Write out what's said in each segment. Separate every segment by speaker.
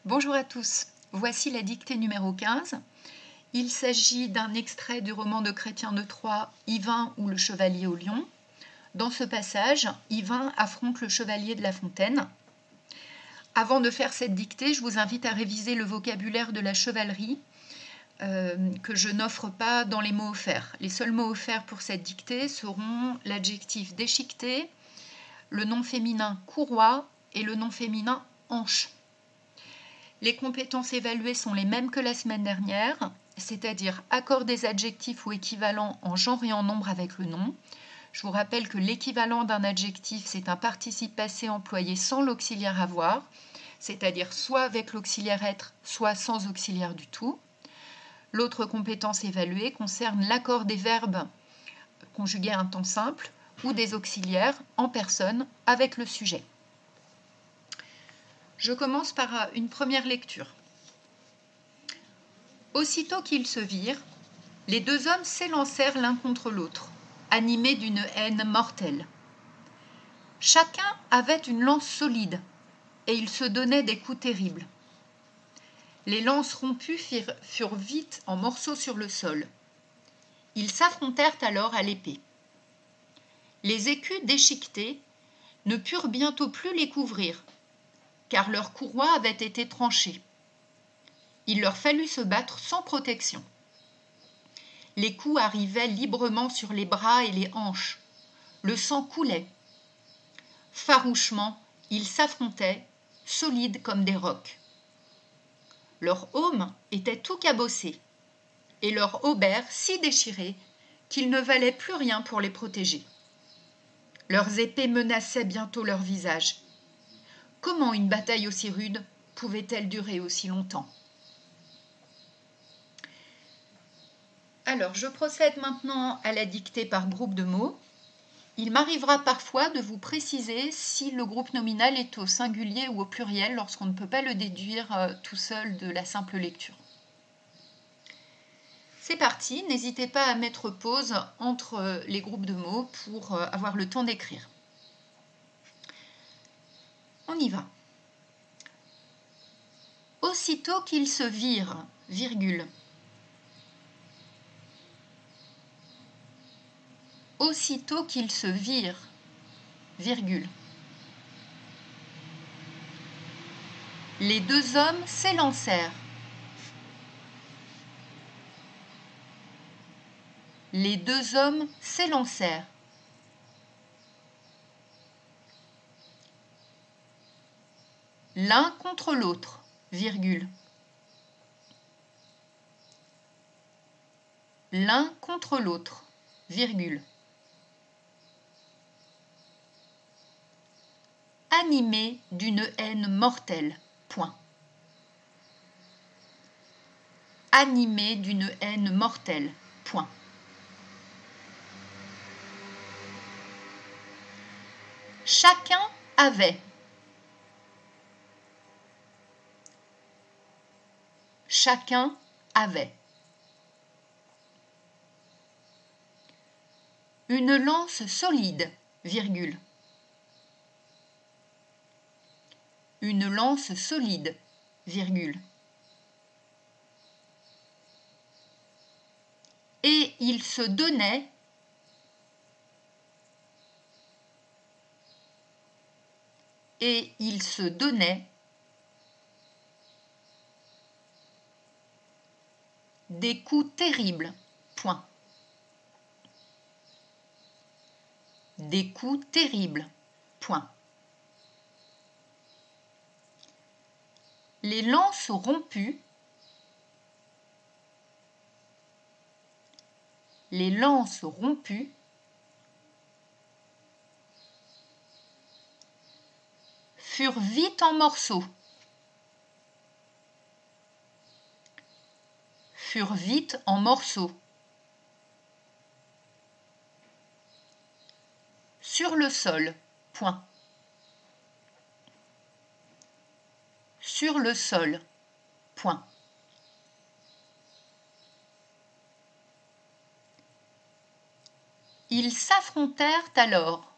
Speaker 1: Bonjour à tous, voici la dictée numéro 15. Il s'agit d'un extrait du roman de Chrétien de Troyes, Yvain ou le chevalier au lion. Dans ce passage, Yvain affronte le chevalier de La Fontaine. Avant de faire cette dictée, je vous invite à réviser le vocabulaire de la chevalerie que je n'offre pas dans les mots offerts. Les seuls mots offerts pour cette dictée seront l'adjectif déchiqueté, le nom féminin courroie et le nom féminin hanche. Les compétences évaluées sont les mêmes que la semaine dernière, c'est-à-dire accord des adjectifs ou équivalents en genre et en nombre avec le nom. Je vous rappelle que l'équivalent d'un adjectif, c'est un participe passé employé sans l'auxiliaire avoir, c'est-à-dire soit avec l'auxiliaire être, soit sans auxiliaire du tout. L'autre compétence évaluée concerne l'accord des verbes conjugués à un temps simple ou des auxiliaires en personne avec le sujet. Je commence par une première lecture. Aussitôt qu'ils se virent, les deux hommes s'élancèrent l'un contre l'autre, animés d'une haine mortelle. Chacun avait une lance solide, et ils se donnaient des coups terribles. Les lances rompues furent vite en morceaux sur le sol. Ils s'affrontèrent alors à l'épée. Les écus déchiquetés ne purent bientôt plus les couvrir, car leurs courroies avaient été tranchées. Il leur fallut se battre sans protection. Les coups arrivaient librement sur les bras et les hanches. Le sang coulait. Farouchement, ils s'affrontaient, solides comme des rocs. Leur aume était tout cabossé, et leur haubert si déchiré qu'il ne valait plus rien pour les protéger. Leurs épées menaçaient bientôt leur visage. Comment une bataille aussi rude pouvait-elle durer aussi longtemps ? Alors, je procède maintenant à la dictée par groupe de mots. Il m'arrivera parfois de vous préciser si le groupe nominal est au singulier ou au pluriel lorsqu'on ne peut pas le déduire tout seul de la simple lecture. C'est parti, n'hésitez pas à mettre pause entre les groupes de mots pour avoir le temps d'écrire. On y va. Aussitôt qu'ils se virent, virgule. Aussitôt qu'ils se virent, virgule. Les deux hommes s'élancèrent. Les deux hommes s'élancèrent. L'un contre l'autre, virgule. L'un contre l'autre, virgule. Animé d'une haine mortelle, point. Animé d'une haine mortelle, point. Chacun avait. Chacun avait. Une lance solide, virgule. Une lance solide, virgule. Et il se donnait et il se donnait des coups terribles, point. Des coups terribles, point. Les lances rompues, les lances rompues furent vite en morceaux, furent vite en morceaux. Sur le sol, point. Sur le sol, point. Ils s'affrontèrent alors.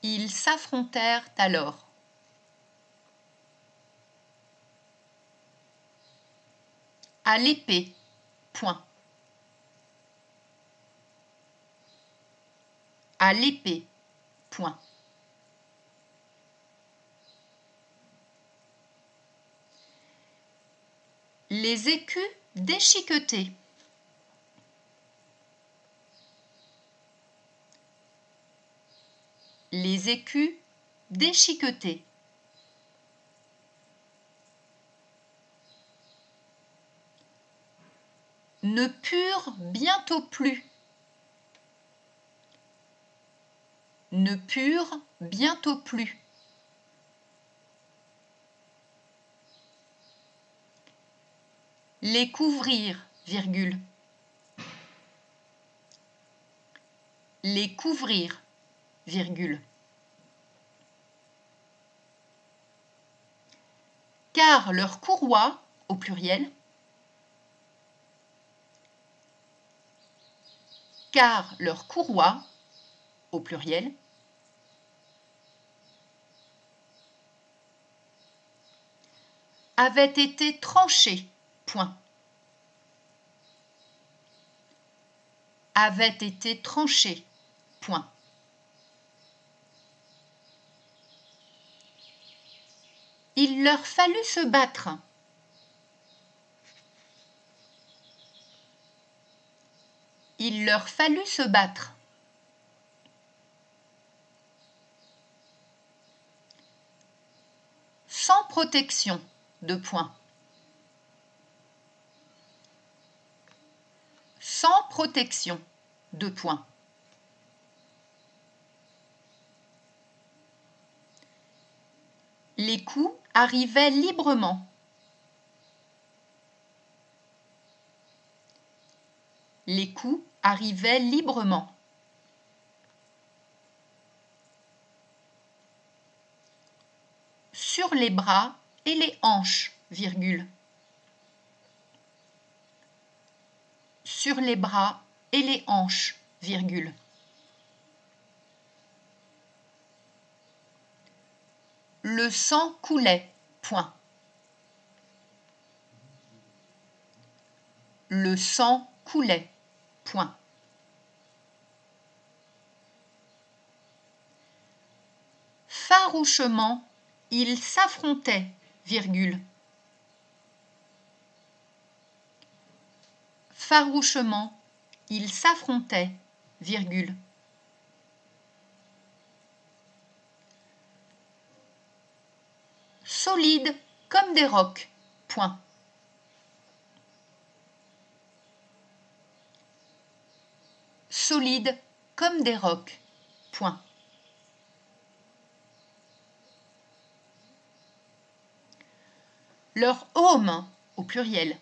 Speaker 1: Ils s'affrontèrent alors. À l'épée. Point. À l'épée. Point. Les écus déchiquetés. Les écus déchiquetés. Ne purent bientôt plus. Ne purent bientôt plus. Les couvrir, virgule. Les couvrir, virgule. Car leur courroie, au pluriel, car leur courroie, au pluriel, avait été tranchée, point. Avait été tranchée, point. Il leur fallut se battre. Il leur fallut se battre. Sans protection, deux points. Sans protection, deux points. Les coups arrivaient librement. Les coups arrivaient librement. Sur les bras et les hanches, virgule. Sur les bras et les hanches, virgule. Le sang coulait, point. Le sang coulait, point. Farouchement, ils s'affrontaient, virgule. Farouchement, ils s'affrontaient, virgule. Solides comme des rocs, point. Solides comme des rocs, point. Leur aume, au pluriel.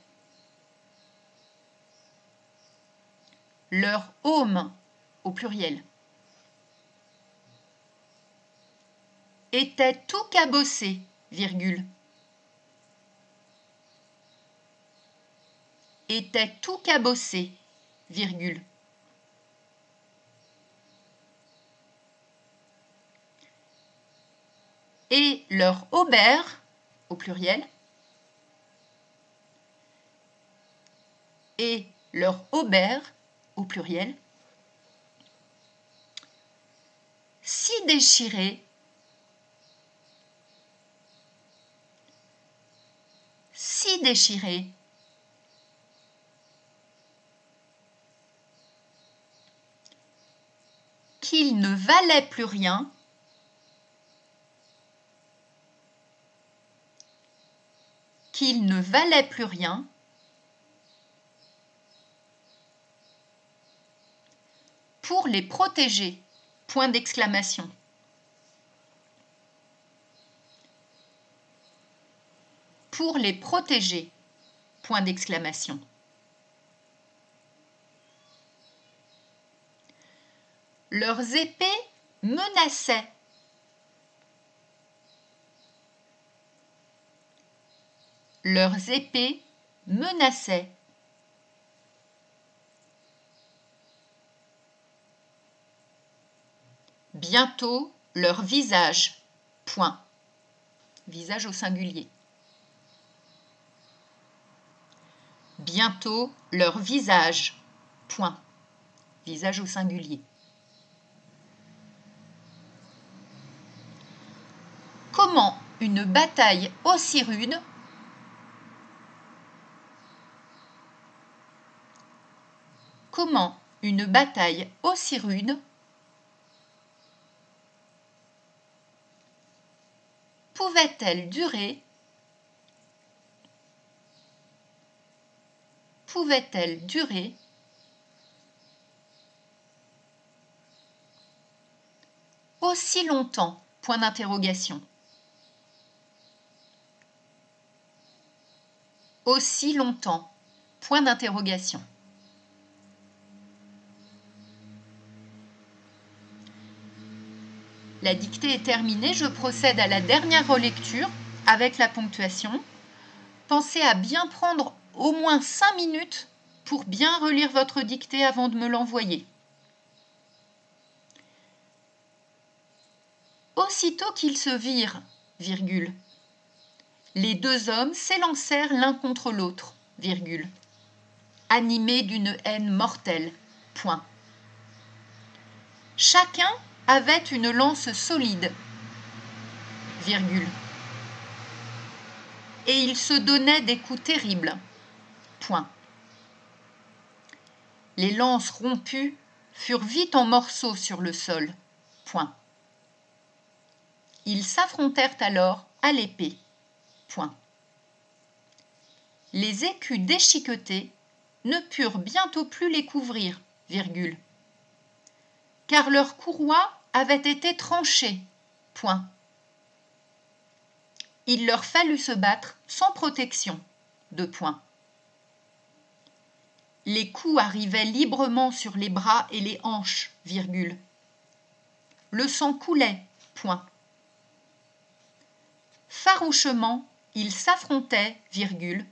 Speaker 1: Leur aume, au pluriel. Était tout cabossé, virgule. Était tout cabossé, virgule. Et leur aubert, au pluriel. Et leur aubert, au pluriel. Si déchiré, si déchiré, qu'il ne valait plus rien, qu'il ne valait plus rien, pour les protéger, point d'exclamation. Pour les protéger, point d'exclamation. Leurs épées menaçaient. Leurs épées menaçaient. Bientôt, leur visage, point. Visage au singulier. Bientôt leur visage, point. Visage au singulier. Comment une bataille aussi rude pouvait-elle durer aussi longtemps, point d'interrogation. Aussi longtemps, point d'interrogation. La dictée est terminée, je procède à la dernière relecture avec la ponctuation. Pensez à bien prendre au moins 5 minutes pour bien relire votre dictée avant de me l'envoyer. Aussitôt qu'ils se virent, virgule, les deux hommes s'élancèrent l'un contre l'autre, virgule, animés d'une haine mortelle, point. Chacun avait une lance solide, virgule, et ils se donnaient des coups terribles, point. Les lances rompues furent vite en morceaux sur le sol, point. Ils s'affrontèrent alors à l'épée, point. Les écus déchiquetés ne purent bientôt plus les couvrir, virgule, car leurs courroies avaient été tranchées, point. Il leur fallut se battre sans protection, deux points. Les coups arrivaient librement sur les bras et les hanches, virgule. Le sang coulait, point. Farouchement, ils s'affrontaient, virgule,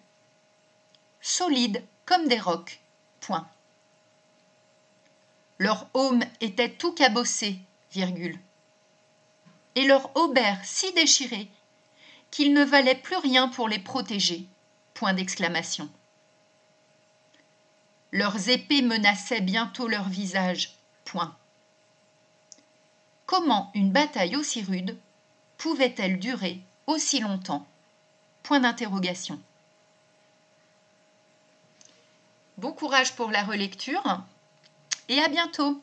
Speaker 1: solides comme des rocs, point. Leur aume était tout cabossé, virgule, et leurs haubers si déchirés qu'il ne valait plus rien pour les protéger, point d'exclamation. Leurs épées menaçaient bientôt leur visage, point. Comment une bataille aussi rude pouvait-elle durer aussi longtemps? Point d'interrogation. Bon courage pour la relecture et à bientôt!